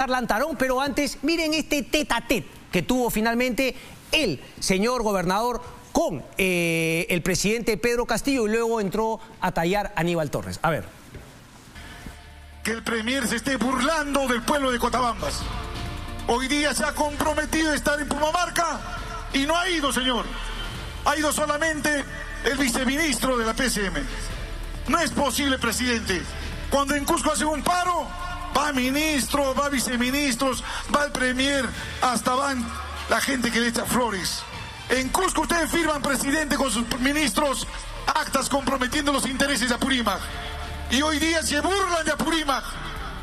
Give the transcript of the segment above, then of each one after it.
Lantarón, pero antes miren este tete-a-tete que tuvo finalmente el señor gobernador con el presidente Pedro Castillo y luego entró a tallar Aníbal Torres. A ver. Que el premier se esté burlando del pueblo de Cotabambas. Hoy día se ha comprometido a estar en Pumamarca y no ha ido, señor. Ha ido solamente el viceministro de la PCM. No es posible, presidente. Cuando en Cusco hacen un paro, va ministro, va viceministros, va el premier, hasta van la gente que le echa flores. En Cusco ustedes firman, presidente, con sus ministros actas comprometiendo los intereses de Apurímac. Y hoy día se burlan de Apurímac,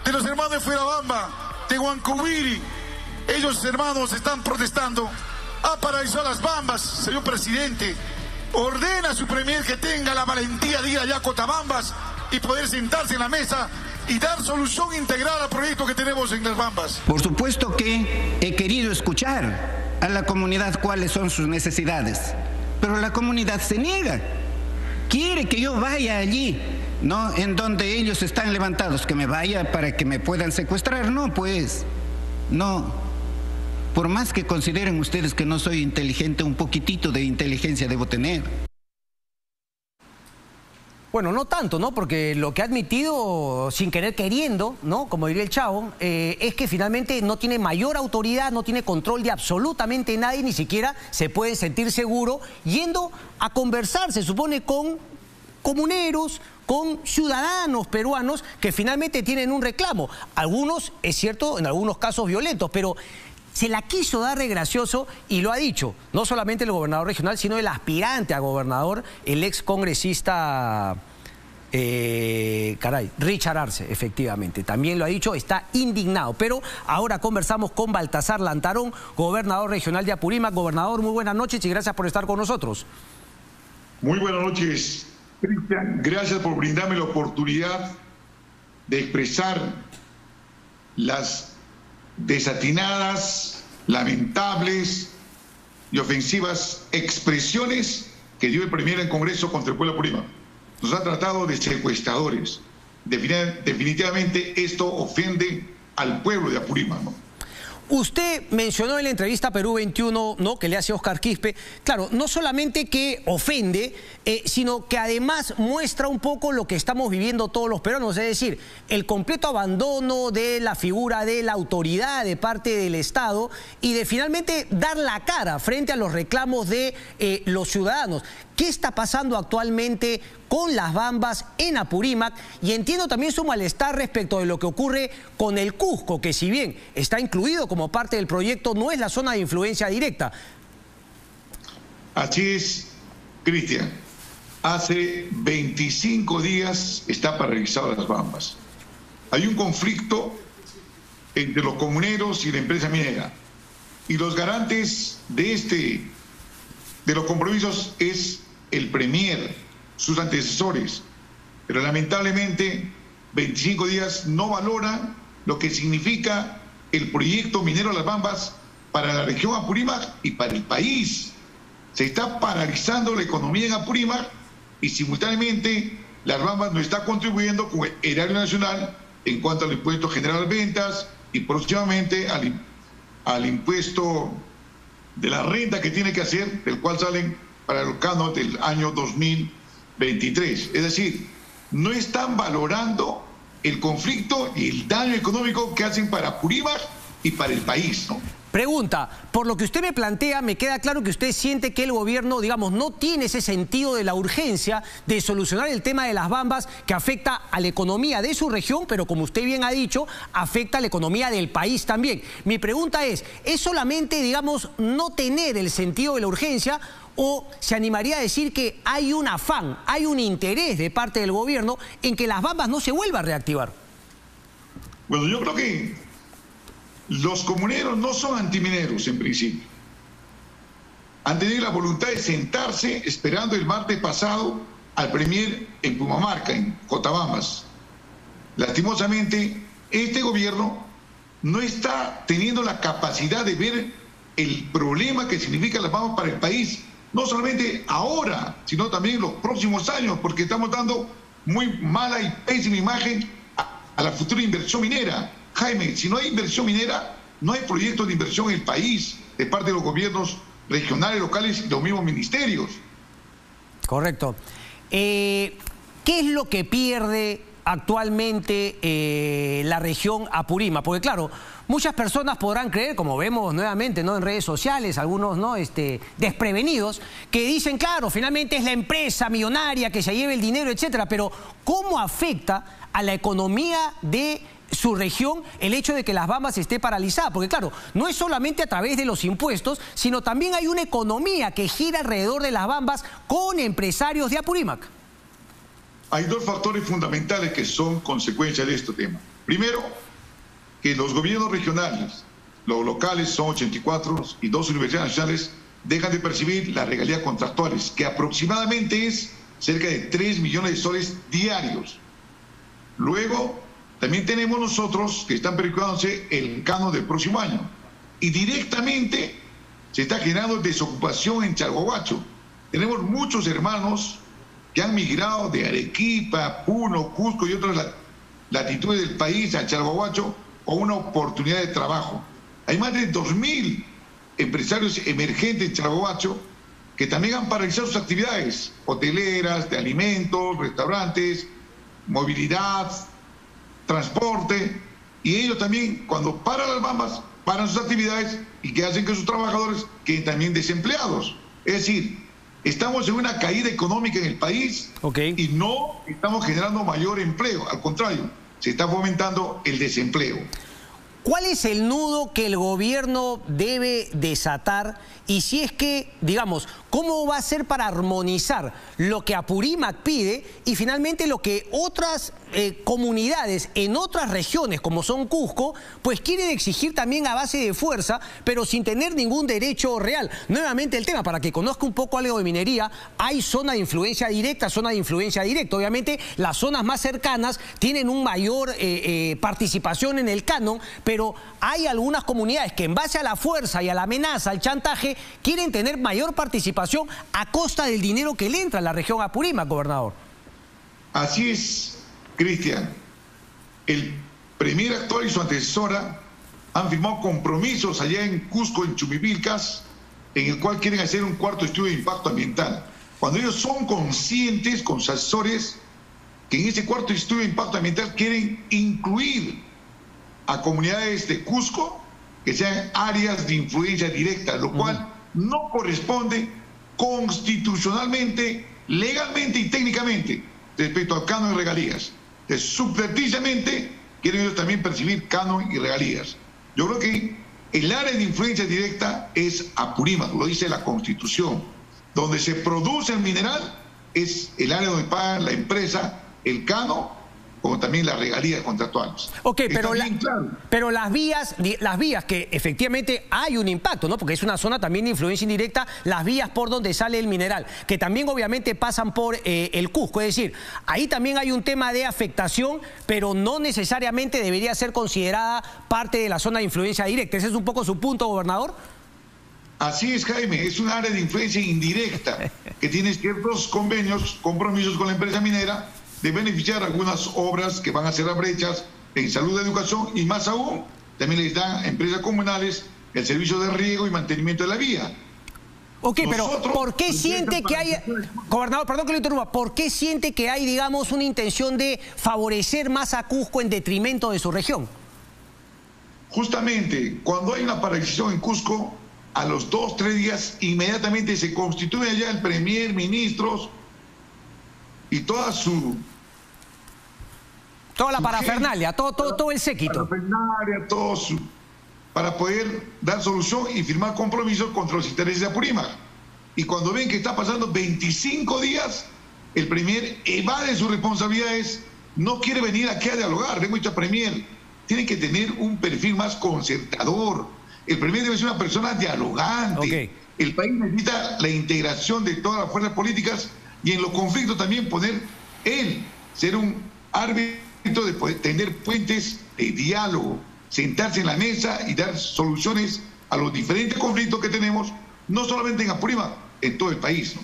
de los hermanos de Fuerabamba, de Huancubiri. Ellos, hermanos, están protestando. Ha paralizado las Bambas, señor presidente. Ordena a su premier que tenga la valentía de ir allá a Cotabambas y poder sentarse en la mesa y dar solución integral al proyecto que tenemos en las Bambas. Por supuesto que he querido escuchar a la comunidad cuáles son sus necesidades, pero la comunidad se niega. Quiere que yo vaya allí, ¿no? En donde ellos están levantados, que me vaya para que me puedan secuestrar. No, pues, no. Por más que consideren ustedes que no soy inteligente, un poquitito de inteligencia debo tener. Bueno, no tanto, ¿no? Porque lo que ha admitido sin querer queriendo, ¿no? Como diría el Chavo, es que finalmente no tiene mayor autoridad, no tiene control de absolutamente nadie, ni siquiera se puede sentir seguro yendo a conversar, se supone, con comuneros, con ciudadanos peruanos que finalmente tienen un reclamo. Algunos, es cierto, en algunos casos violentos, pero se la quiso dar de gracioso y lo ha dicho, no solamente el gobernador regional, sino el aspirante a gobernador, el ex congresista, Richard Arce, efectivamente. También lo ha dicho, está indignado. Pero ahora conversamos con Baltasar Lantarón, gobernador regional de Apurímac. Gobernador, muy buenas noches y gracias por estar con nosotros. Muy buenas noches, Cristian. Gracias por brindarme la oportunidad de expresar las desatinadas, lamentables y ofensivas expresiones que dio el premier en Congreso contra el pueblo de Apurímac. Nos ha tratado de secuestradores. Definitivamente esto ofende al pueblo de Apurímac, ¿no? Usted mencionó en la entrevista a Perú 21, ¿no?, que le hace Oscar Quispe, claro, no solamente que ofende, sino que además muestra un poco lo que estamos viviendo todos los peruanos, es decir, el completo abandono de la figura de la autoridad de parte del Estado y de finalmente dar la cara frente a los reclamos de los ciudadanos. ¿Qué está pasando actualmente con las Bambas en Apurímac? Y entiendo también su malestar respecto de lo que ocurre con el Cusco, que si bien está incluido como parte del proyecto, no es la zona de influencia directa. Así es, Cristian. Hace 25 días está paralizado las Bambas. Hay un conflicto entre los comuneros y la empresa minera. Y los garantes de los compromisos es el premier, sus antecesores, pero lamentablemente 25 días no valoran lo que significa el proyecto minero Las Bambas para la región Apurímac y para el país. Se está paralizando la economía en Apurímac y simultáneamente Las Bambas no está contribuyendo con el erario nacional en cuanto al impuesto general de ventas y próximamente al impuesto de la renta que tiene que hacer, del cual salen para el canon del año 2023. Es decir, no están valorando el conflicto y el daño económico que hacen para Apurímac y para el país, ¿no? Pregunta, por lo que usted me plantea, me queda claro que usted siente que el gobierno, digamos, no tiene ese sentido de la urgencia de solucionar el tema de las Bambas que afecta a la economía de su región, pero como usted bien ha dicho, afecta a la economía del país también. Mi pregunta ¿es solamente, digamos, no tener el sentido de la urgencia o se animaría a decir que hay un afán, hay un interés de parte del gobierno en que las Bambas no se vuelva a reactivar? Bueno, yo creo que los comuneros no son antimineros en principio. Han tenido la voluntad de sentarse esperando el martes pasado al premier en Pumamarca, en Cotabambas. Lastimosamente, este gobierno no está teniendo la capacidad de ver el problema que significa las Bambas para el país, no solamente ahora, sino también en los próximos años, porque estamos dando muy mala y pésima imagen a la futura inversión minera. Jaime, si no hay inversión minera, no hay proyectos de inversión en el país de parte de los gobiernos regionales, locales y los mismos ministerios. Correcto. ¿Qué es lo que pierde actualmente la región Apurímac? Porque claro, muchas personas podrán creer, como vemos nuevamente, ¿no?, en redes sociales, algunos, ¿no?, desprevenidos, que dicen, claro, finalmente es la empresa millonaria que se lleva el dinero, etcétera, pero ¿cómo afecta a la economía de su región el hecho de que Las Bambas esté paralizada? Porque claro, no es solamente a través de los impuestos, sino también hay una economía que gira alrededor de Las Bambas con empresarios de Apurímac. Hay dos factores fundamentales que son consecuencia de este tema. Primero, que los gobiernos regionales, los locales son 84 y 2 universidades nacionales, dejan de percibir las regalías contractuales, que aproximadamente es cerca de 3 millones de soles diarios. Luego, también tenemos nosotros que están perjudicándose el canon del próximo año. Y directamente se está generando desocupación en Chalhuahuacho. Tenemos muchos hermanos que han migrado de Arequipa, Puno, Cusco y otras latitudes del país a Chalhuahuacho con una oportunidad de trabajo. Hay más de 2.000 empresarios emergentes en Chalhuahuacho que también han paralizado sus actividades hoteleras, de alimentos, restaurantes, movilidad, transporte, y ellos también, cuando paran Las Bambas, paran sus actividades y que hacen que sus trabajadores queden también desempleados. Es decir, estamos en una caída económica en el país y no estamos generando mayor empleo, al contrario, se está fomentando el desempleo. ¿Cuál es el nudo que el gobierno debe desatar? Y si es que, digamos, ¿cómo va a ser para armonizar lo que Apurímac pide y finalmente lo que otras comunidades en otras regiones, como son Cusco, pues quieren exigir también a base de fuerza, pero sin tener ningún derecho real? Nuevamente el tema, para que conozca un poco algo de minería, hay zona de influencia directa, zona de influencia directa. Obviamente las zonas más cercanas tienen un mayor participación en el canon, pero hay algunas comunidades que en base a la fuerza y a la amenaza, al chantaje, quieren tener mayor participación a costa del dinero que le entra a la región Apurímac, gobernador. Así es, Cristian. El premier actual y su antecesora han firmado compromisos allá en Cusco, en Chumivilcas, en el cual quieren hacer un cuarto estudio de impacto ambiental. Cuando ellos son conscientes con sus asesores que en ese cuarto estudio de impacto ambiental quieren incluir a comunidades de Cusco que sean áreas de influencia directa, lo cual no corresponde constitucionalmente, legalmente y técnicamente respecto al canon y regalías. Entonces, subvertidamente quieren ellos también percibir canon y regalías. Yo creo que el área de influencia directa es Apurímac, lo dice la Constitución. Donde se produce el mineral es el área donde paga la empresa el canon, como también las regalías contractuales. Ok, pero las vías que efectivamente hay un impacto, ¿no? Porque es una zona también de influencia indirecta, las vías por donde sale el mineral, que también obviamente pasan por el Cusco. Es decir, ahí también hay un tema de afectación, pero no necesariamente debería ser considerada parte de la zona de influencia directa. ¿Ese es un poco su punto, gobernador? Así es, Jaime, es un área de influencia indirecta que tiene ciertos convenios, compromisos con la empresa minera, de beneficiar algunas obras que van a cerrar brechas en salud, educación y más aún, también les dan a empresas comunales el servicio de riego y mantenimiento de la vía. Ok, pero ¿por qué siente que hay, gobernador, perdón que lo interrumpa, ¿por qué siente que hay, digamos, una intención de favorecer más a Cusco en detrimento de su región? Justamente, cuando hay una paralización en Cusco, a los 2 o 3 días inmediatamente se constituye allá el premier, ministros y toda la parafernalia, todo el séquito. Para poder dar solución y firmar compromisos contra los intereses de Apurímac. Y cuando ven que está pasando 25 días, el premier evade sus responsabilidades, no quiere venir aquí a dialogar. Le hemos dicho al premier, tiene que tener un perfil más concertador. El premier debe ser una persona dialogante. El país necesita la integración de todas las fuerzas políticas y en los conflictos también ser un árbitro de poder tener puentes de diálogo, sentarse en la mesa y dar soluciones a los diferentes conflictos que tenemos, no solamente en Apurímac, en todo el país, ¿no?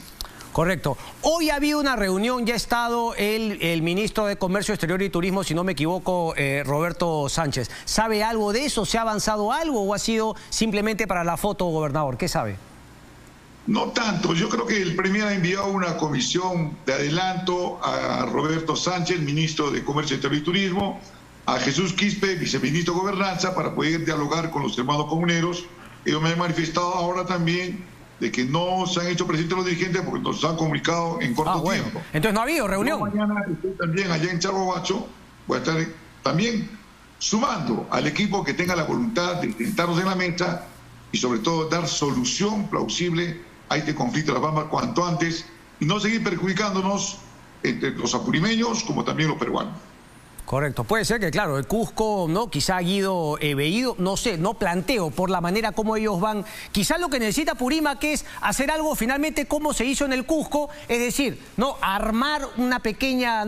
Correcto. Hoy ha habido una reunión, ya ha estado el ministro de Comercio Exterior y Turismo, si no me equivoco, Roberto Sánchez. ¿Sabe algo de eso? ¿Se ha avanzado algo o ha sido simplemente para la foto, gobernador? ¿Qué sabe? No tanto. Yo creo que el Premier ha enviado una comisión de adelanto a Roberto Sánchez, ministro de Comercio Exterior y Turismo, a Jesús Quispe, viceministro de Gobernanza, para poder dialogar con los hermanos comuneros. Ellos me han manifestado ahora también de que no se han hecho presentes los dirigentes porque nos han comunicado en corto tiempo. Entonces no ha habido reunión. Yo mañana estoy también allá en Chagobacho, voy a estar también sumando al equipo que tenga la voluntad de sentarnos en la mesa y sobre todo dar solución plausible a este conflicto de las Bambas cuanto antes y no seguir perjudicándonos entre los apurimeños como también los peruanos. Correcto. Puede ser que, claro, el Cusco, ¿no? Quizá Guido Bellido, no sé, no planteo por la manera como ellos van. Quizá lo que necesita Apurímac es hacer algo finalmente como se hizo en el Cusco, es decir, ¿no? Armar una pequeña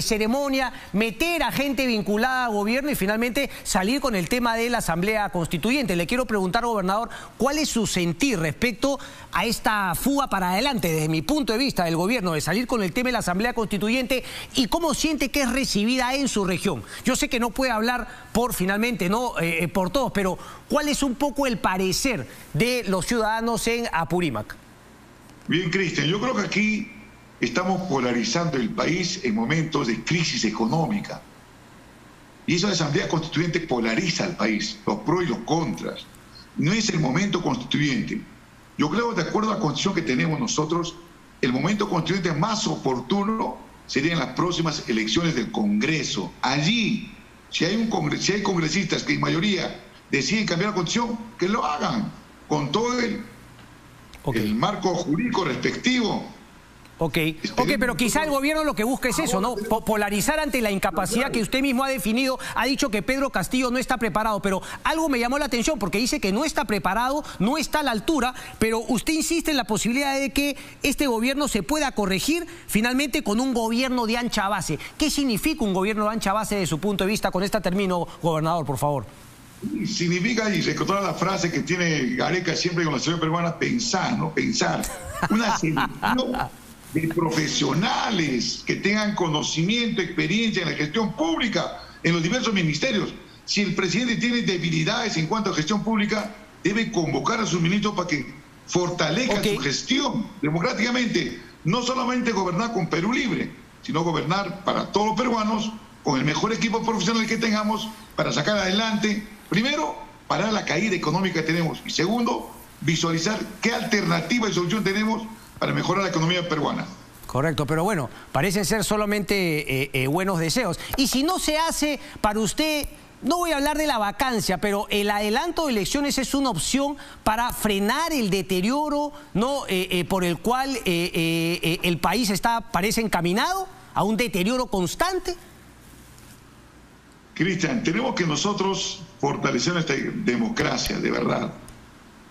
ceremonia, meter a gente vinculada al gobierno y finalmente salir con el tema de la Asamblea Constituyente. Le quiero preguntar, gobernador, ¿cuál es su sentir respecto a esta fuga para adelante, desde mi punto de vista, del gobierno, de salir con el tema de la Asamblea Constituyente y cómo siente que es recibida en su región? Yo sé que no puede hablar por finalmente, no por todos, pero ¿cuál es un poco el parecer de los ciudadanos en Apurímac? Bien, Cristian, yo creo que aquí estamos polarizando el país en momentos de crisis económica. Y esa Asamblea Constituyente polariza al país, los pros y los contras. No es el momento constituyente. Yo creo, de acuerdo a la constitución que tenemos nosotros, el momento constituyente más oportuno serían las próximas elecciones del Congreso. Allí, si hay congresistas que en mayoría deciden cambiar la constitución, que lo hagan con todo el marco jurídico respectivo. Ok, pero quizá el gobierno lo que busca es eso, ¿no? Polarizar ante la incapacidad que usted mismo ha definido. Ha dicho que Pedro Castillo no está preparado, pero algo me llamó la atención porque dice que no está preparado, no está a la altura, pero usted insiste en la posibilidad de que este gobierno se pueda corregir finalmente con un gobierno de ancha base. ¿Qué significa un gobierno de ancha base desde su punto de vista? Con esta termino, gobernador, por favor. Significa, y recordar la frase que tiene Gareca siempre con la ciudad peruana, pensar, ¿no? Pensar. Una selección de profesionales que tengan conocimiento, experiencia en la gestión pública, en los diversos ministerios. Si el presidente tiene debilidades en cuanto a gestión pública, debe convocar a sus ministros para que fortalezcan su gestión democráticamente. No solamente gobernar con Perú Libre, sino gobernar para todos los peruanos con el mejor equipo profesional que tengamos para sacar adelante, primero, parar la caída económica que tenemos y segundo, visualizar qué alternativa y solución tenemos para mejorar la economía peruana. Correcto, pero bueno, parecen ser solamente buenos deseos. Y si no se hace, para usted, no voy a hablar de la vacancia, pero el adelanto de elecciones es una opción para frenar el deterioro, ¿no? Por el cual el país parece encaminado a un deterioro constante. Cristian, tenemos que nosotros fortalecer nuestra democracia, de verdad.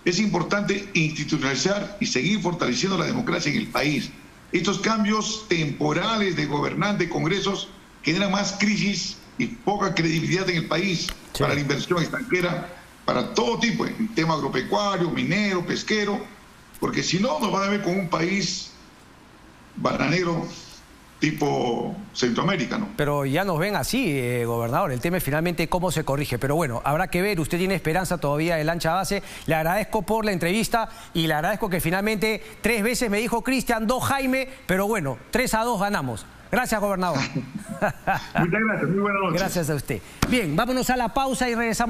Es importante institucionalizar y seguir fortaleciendo la democracia en el país. Estos cambios temporales de gobernantes, congresos, generan más crisis y poca credibilidad en el país para la inversión extranjera, para todo tipo, en tema agropecuario, minero, pesquero, porque si no nos van a ver como un país bananero tipo Centroamérica, ¿no? Pero ya nos ven así, gobernador. El tema es finalmente cómo se corrige. Pero bueno, habrá que ver. Usted tiene esperanza todavía de la ancha base. Le agradezco por la entrevista y le agradezco que finalmente 3 veces me dijo Cristian, 2 Jaime, pero bueno, 3-2 ganamos. Gracias, gobernador. Muchas gracias, muy buenas noches. Gracias a usted. Bien, vámonos a la pausa y regresamos.